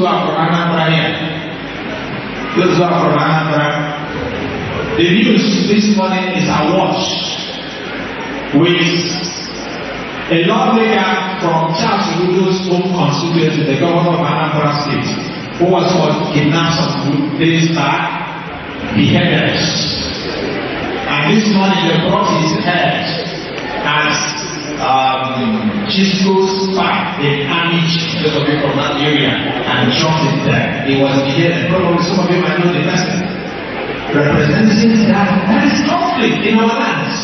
Oduduwa from Anambra here. Oduduwa from Anambra. The news this morning is awash with a lawmaker from Charles Udo's home constituency, the governor of Anambra State, who was kidnapped some days back, beheaded. And this morning they brought his head as Chisco's fight in army, those of you from that area, and dropped it there. He was beheaded. Probably some of you might know the person. Representing that there is conflict in our lands.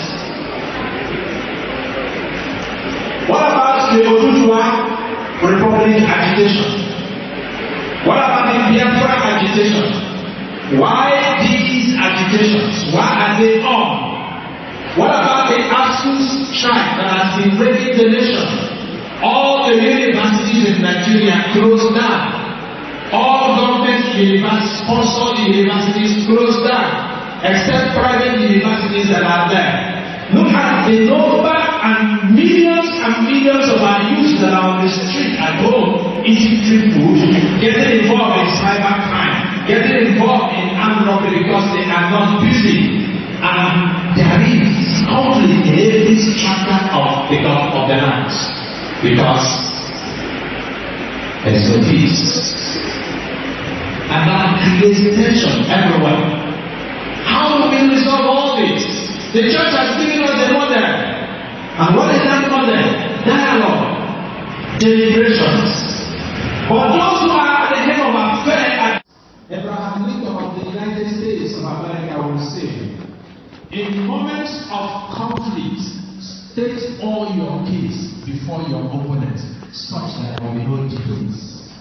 What about the Oduduwa Republic agitation? What about the Biafra agitation? Why these agitations? Why are they on? What about the ASUS strike that has been breaking the nation? All the universities in Nigeria closed down. All government universities, sponsored universities closed down, except private universities that are there. Look at the number and millions of our youth that are on the street at home eating free food, getting involved in cybercrime, getting involved in armed robbery because they are not busy. And there is conflict in every chapter of the land because there's no peace. And that creates tension everywhere. How do we resolve all this? The church has given us the model. And what is that model? Dialogue, deliberations. But those who are at the head of affairs, Abraham Lincoln of the United States of America will say, in moments of conflict, state all your case before your opponent, such that there will be no defeats.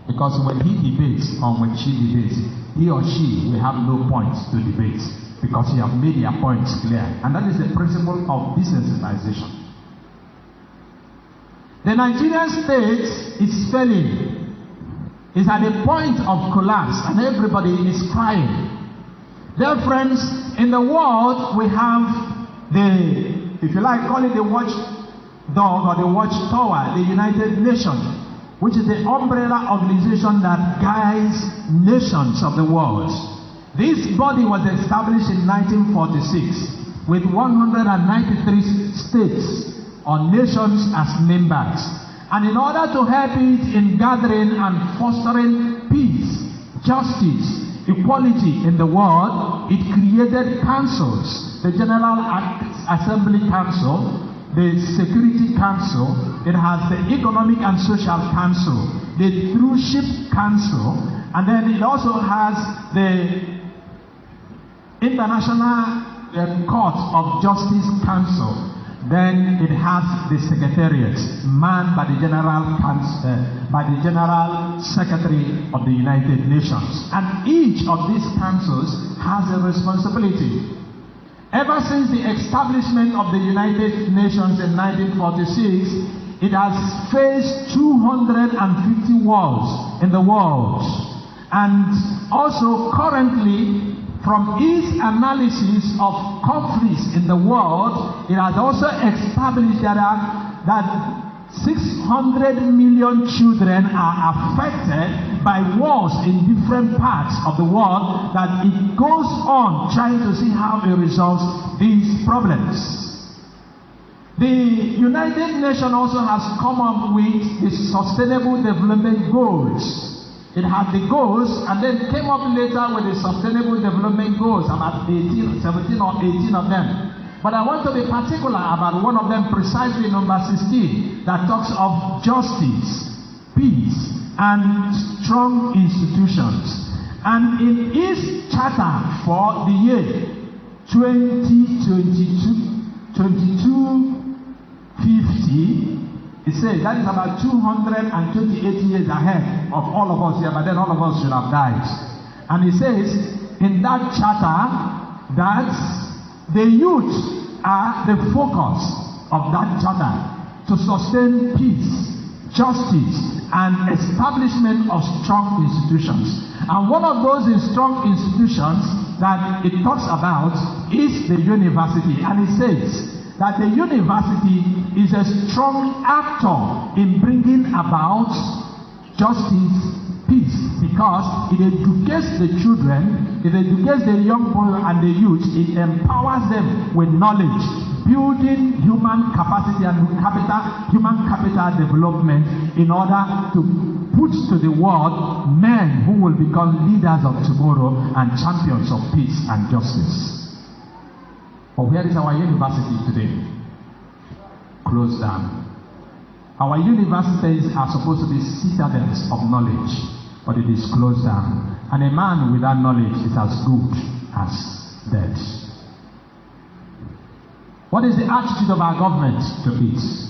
Because when he debates or when she debates, he or she will have no points to debate because you have made their points clear. And that is the principle of desensitization. The Nigerian state is failing. It's at a point of collapse and everybody is crying. Dear friends, in the world we have the, if you like, call it the watchdog or the watchtower, the United Nations, which is the umbrella organization that guides nations of the world. This body was established in 1946 with 193 states or nations as members. And in order to help it in gathering and fostering peace, justice, equality in the world, it created councils, the General Assembly Council, the Security Council, it has the Economic and Social Council, the Thruship Council, and then it also has the International Court of Justice Council. Then it has the Secretariat, manned by the General Secretary of the United Nations. And each of these councils has a responsibility. Ever since the establishment of the United Nations in 1946, it has faced 250 wars in the world. And also currently, from its analysis of conflicts in the world, it has also established that 600 million children are affected by wars in different parts of the world, that it goes on trying to see how it resolves these problems. The United Nations also has come up with the Sustainable Development Goals. It had the goals and then came up later with the Sustainable Development Goals, about 17 or 18 of them. But I want to be particular about one of them, precisely number 16, that talks of justice, peace, and strong institutions. And in its charter for the year 2050, it says that is about 228 years ahead of all of us here, but then all of us should have died. And it says in that charter that the youth are the focus of that charter to sustain peace, justice, and establishment of strong institutions. And one of those strong institutions that it talks about is the university. And it says that the university is a strong actor in bringing about justice, peace, because it educates the children, it educates the young people and the youth, it empowers them with knowledge, building human capacity and human capital development in order to put to the world men who will become leaders of tomorrow and champions of peace and justice. But where is our university today? Closed down. Our universities are supposed to be citadels of knowledge, but it is closed down. And a man without knowledge is as good as dead. What is the attitude of our government to peace?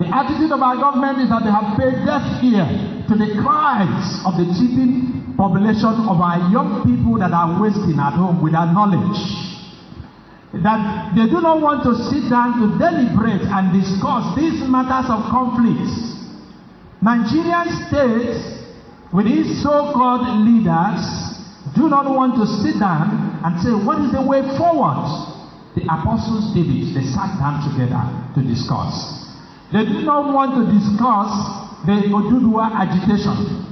The attitude of our government is that they have paid deaf ear to the cries of the cheating population of our young people that are wasting at home without knowledge. That they do not want to sit down to deliberate and discuss these matters of conflicts. Nigerian states, with its so-called leaders, do not want to sit down and say, what is the way forward? The apostles did it. They sat down together to discuss. They do not want to discuss the Oduduwa agitation.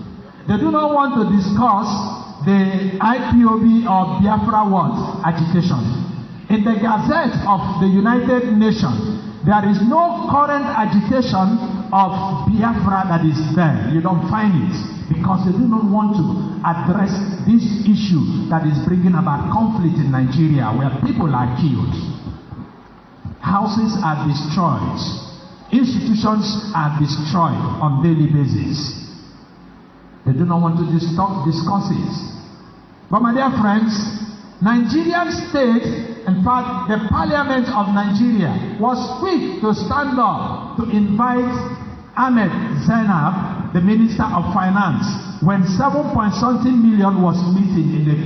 They do not want to discuss the IPOB or Biafra agitation. In the Gazette of the United Nations, there is no current agitation of Biafra that is there. You don't find it because they do not want to address this issue that is bringing about conflict in Nigeria where people are killed. Houses are destroyed. Institutions are destroyed on a daily basis. They do not want to discuss it. But my dear friends, Nigerian state, in fact, the Parliament of Nigeria was quick to stand up to invite Ahmed Zainab, the Minister of Finance, when 7.something million was missing in the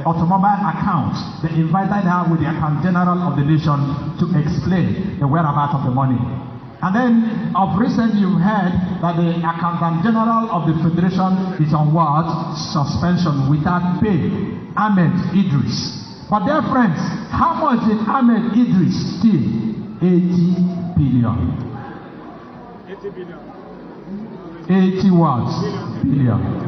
automobile account. They invited her with the Accountant General of the nation to explain the whereabouts of the money. And then, of recent, you've heard that the Accountant General of the Federation is on what? Suspension without pay. Ahmed Idris. But dear friends, how much did Ahmed Idris steal? 80 billion. 80 billion. 80 what? Billion.